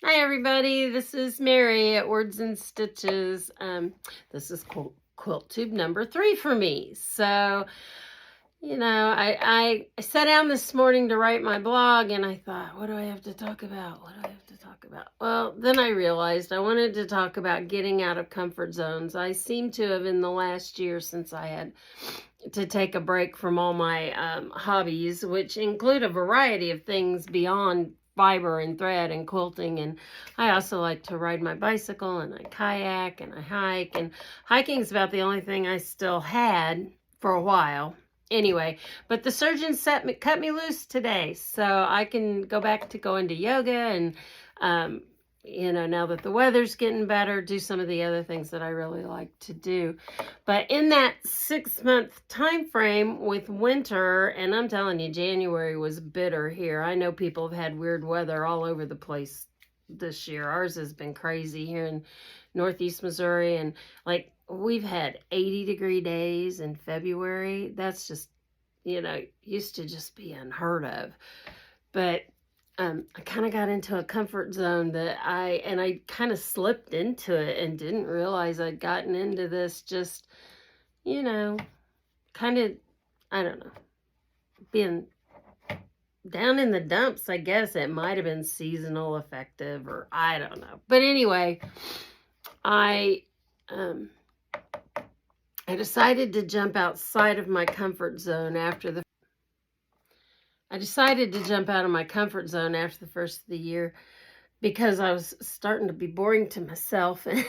Hi everybody, this is Mary at Words and Stitches. This is quilt tube number 3 for me. So, I sat down this morning to write my blog and I thought, what do I have to talk about? What do I have to talk about? Well, then I realized I wanted to talk about getting out of comfort zones. I seem to have, in the last year since I had to take a break from all my hobbies, which include a variety of things beyond fiber and thread and quilting. And I also like to ride my bicycle, and I kayak, and I hike. And hiking is about the only thing I still had for a while. Anyway, but the surgeon cut me loose today, so I can go back to going to yoga and now that the weather's getting better, do some of the other things that I really like to do. But in that 6-month time frame with winter, and I'm telling you, January was bitter here. I know people have had weird weather all over the place this year. Ours has been crazy here in Northeast Missouri, and like we've had 80-degree days in February. That's just, used to just be unheard of. But I kind of got into a comfort zone that I kind of slipped into it and didn't realize I'd gotten into this just, kind of, I don't know, being down in the dumps. I guess it might have been seasonal affective, or I don't know. But anyway, I decided to jump outside of my comfort zone after the first of the year, because I was starting to be boring to myself, and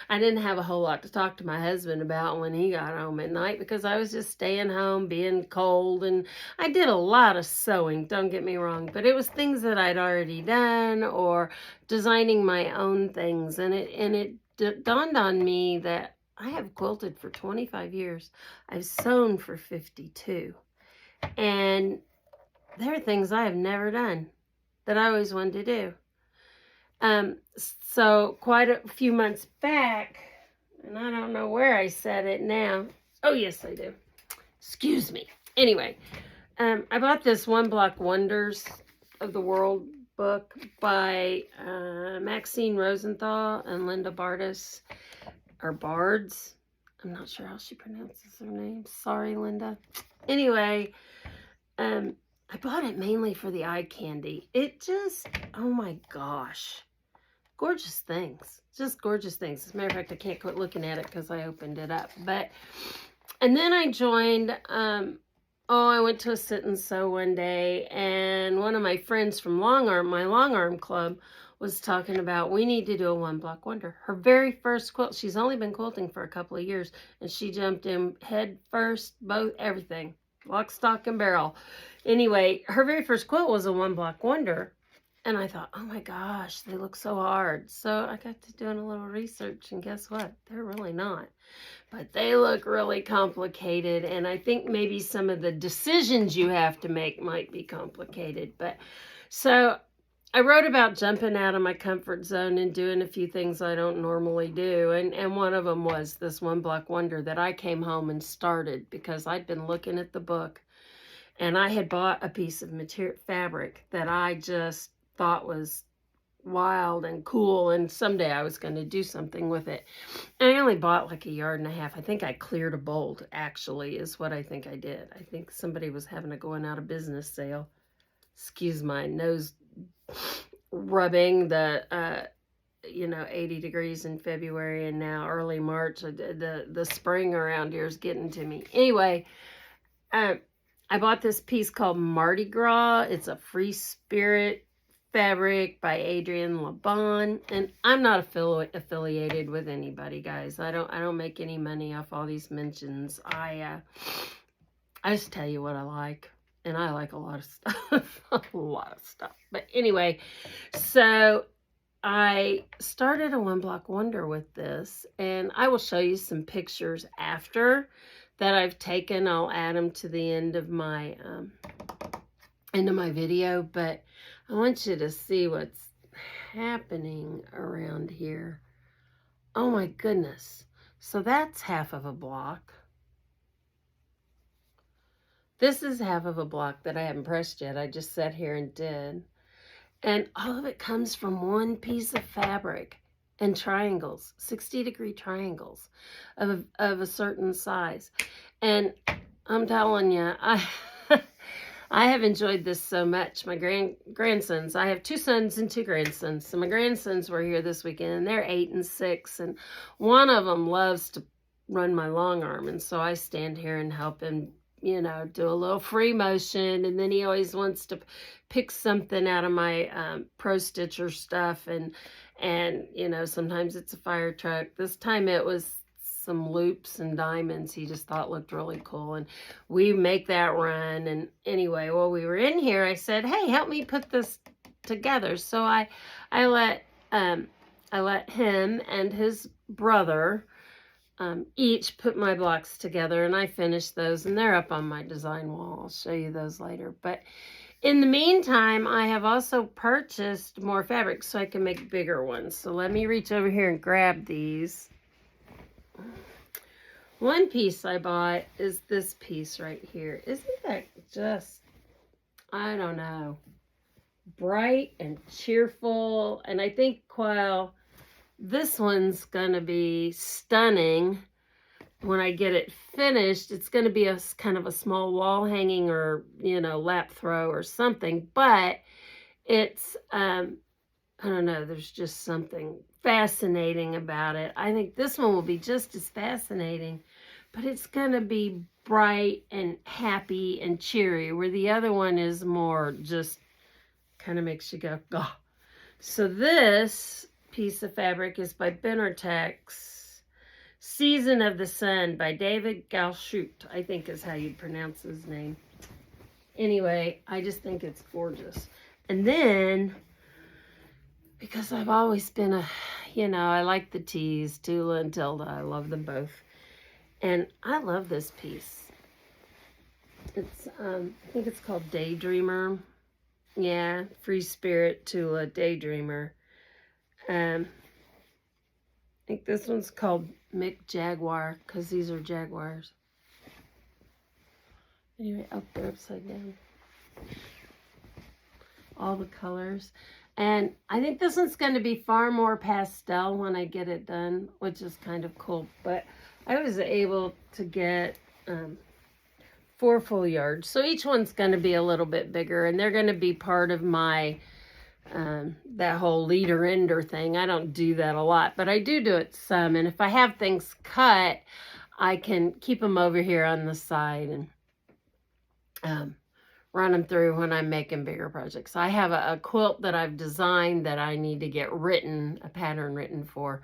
I didn't have a whole lot to talk to my husband about when he got home at night, because I was just staying home, being cold. And I did a lot of sewing, don't get me wrong, but it was things that I'd already done, or designing my own things. And it dawned on me that I have quilted for 25 years. I've sewn for 52. And there are things I have never done that I always wanted to do. So quite a few months back, and I don't know where I said it now. Oh, yes, I do. Excuse me. Anyway, I bought this One Block Wonders of the World book by Maxine Rosenthal and Linda Bardes, or Bards. I'm not sure how she pronounces her name. Sorry, Linda. Anyway, I bought it mainly for the eye candy. It just, oh my gosh. Gorgeous things. Just gorgeous things. As a matter of fact, I can't quit looking at it because I opened it up. And then I joined, I went to a sit and sew one day, and one of my friends from my Long Arm Club, was talking about, we need to do a One Block Wonder. Her very first quilt, she's only been quilting for a couple of years, and she jumped in head first, everything. Lock, stock, and barrel. Anyway, her very first quilt was a One Block Wonder. And I thought, oh my gosh, they look so hard. So I got to doing a little research, and guess what? They're really not. But they look really complicated, and I think maybe some of the decisions you have to make might be complicated. But so I wrote about jumping out of my comfort zone and doing a few things I don't normally do. And one of them was this One Block Wonder that I came home and started because I'd been looking at the book, and I had bought a piece of fabric that I just thought was wild and cool, and someday I was going to do something with it. And I only bought like 1.5 yards. I think I cleared a bolt, actually, is what I think I did. I think somebody was having a going out of business sale. Excuse my nose rubbing. The 80 degrees in February, and now early March. The spring around here is getting to me. Anyway, I bought this piece called Mardi Gras. It's a Free Spirit fabric by Adrienne LeBon, and I'm not affiliated with anybody, guys. I don't make any money off all these mentions. I just tell you what I like, and I like a lot of stuff. A lot of stuff. But anyway, so I started a One Block Wonder with this, and I will show you some pictures after that I've taken. I'll add them to the end of my video, but I want you to see what's happening around here. Oh my goodness. So that's half of a block. This is half of a block that I haven't pressed yet. I just sat here and did. And all of it comes from one piece of fabric and triangles, 60-degree triangles of a certain size. And I'm telling you, I have enjoyed this so much. My grandsons, I have 2 sons and 2 grandsons. So my grandsons were here this weekend, and they're 8 and 6. And one of them loves to run my long arm. And so I stand here and help him, you know, do a little free motion. And then he always wants to pick something out of my Pro Stitcher stuff. And, you know, sometimes it's a fire truck. This time it was some loops and diamonds he just thought looked really cool, and we make that run. And anyway, while we were in here, I said, hey, help me put this together. So I let him and his brother each put my blocks together, and I finished those, and they're up on my design wall. I'll show you those later. But in the meantime, I have also purchased more fabric so I can make bigger ones. So let me reach over here and grab these. One piece I bought is this piece right here. Isn't that just, I don't know, bright and cheerful? And I think while this one's going to be stunning when I get it finished, it's going to be a kind of a small wall hanging or, you know, lap throw or something. But it's, I don't know, there's just something fascinating about it. I think this one will be just as fascinating, but it's going to be bright and happy and cheery, where the other one is more just kind of makes you go, oh. So this piece of fabric is by Benartex. Season of the Sun by David Galshut, I think is how you'd pronounce his name. Anyway, I just think it's gorgeous. And then, because I've always been a, you know, I like the tees, Tula and Tilda. I love them both. And I love this piece. It's, I think it's called Daydreamer. Yeah, Free Spirit Tula Daydreamer. I think this one's called Mick Jaguar, because these are Jaguars. Anyway, up there, upside down. All the colors. And I think this one's going to be far more pastel when I get it done, which is kind of cool. But I was able to get 4 full yards. So each one's going to be a little bit bigger, and they're going to be part of my, that whole leader ender thing. I don't do that a lot, but I do it some. And if I have things cut, I can keep them over here on the side and run them through when I'm making bigger projects. I have a quilt that I've designed that I need to get written, a pattern written for.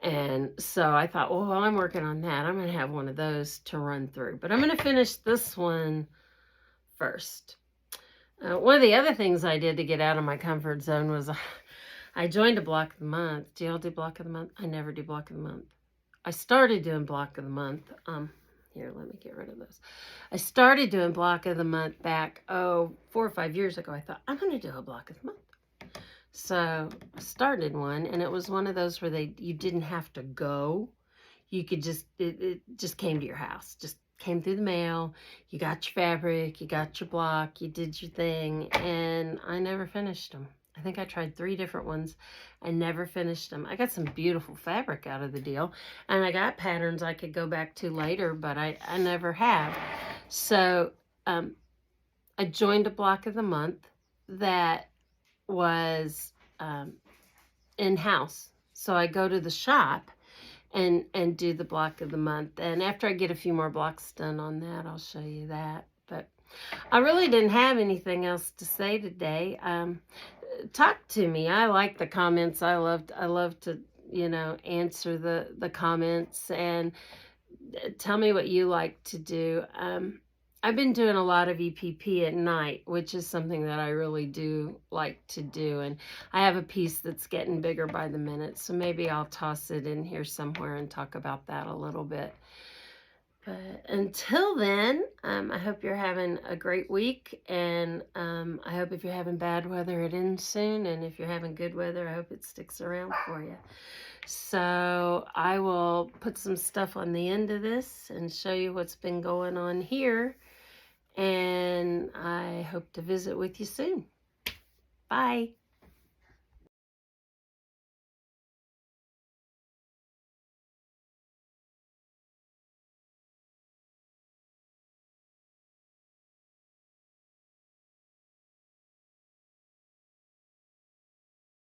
And so I thought, well, while I'm working on that, I'm going to have one of those to run through. But I'm going to finish this one first. One of the other things I did to get out of my comfort zone was I joined a block of the month. Do y'all do block of the month? I never do block of the month. I started doing block of the month. Here, let me get rid of those. I started doing block of the month back, 4 or 5 years ago. I thought, I'm going to do a block of the month. So I started one, and it was one of those where you didn't have to go. You could just, it just came to your house, just came through the mail. You got your fabric, you got your block, you did your thing, and I never finished them. I think I tried 3 different ones. I never finished them. I got some beautiful fabric out of the deal, and I got patterns I could go back to later, but I never have. So I joined a block of the month that was in-house. So I go to the shop and do the block of the month. And after I get a few more blocks done on that, I'll show you that. But I really didn't have anything else to say today. Talk to me. I like the comments. I love to, you know, answer the comments and tell me what you like to do. I've been doing a lot of EPP at night, which is something that I really do like to do. And I have a piece that's getting bigger by the minute, so maybe I'll toss it in here somewhere and talk about that a little bit. But until then, I hope you're having a great week. And I hope if you're having bad weather, it ends soon. And if you're having good weather, I hope it sticks around for you. So I will put some stuff on the end of this and show you what's been going on here. And I hope to visit with you soon. Bye.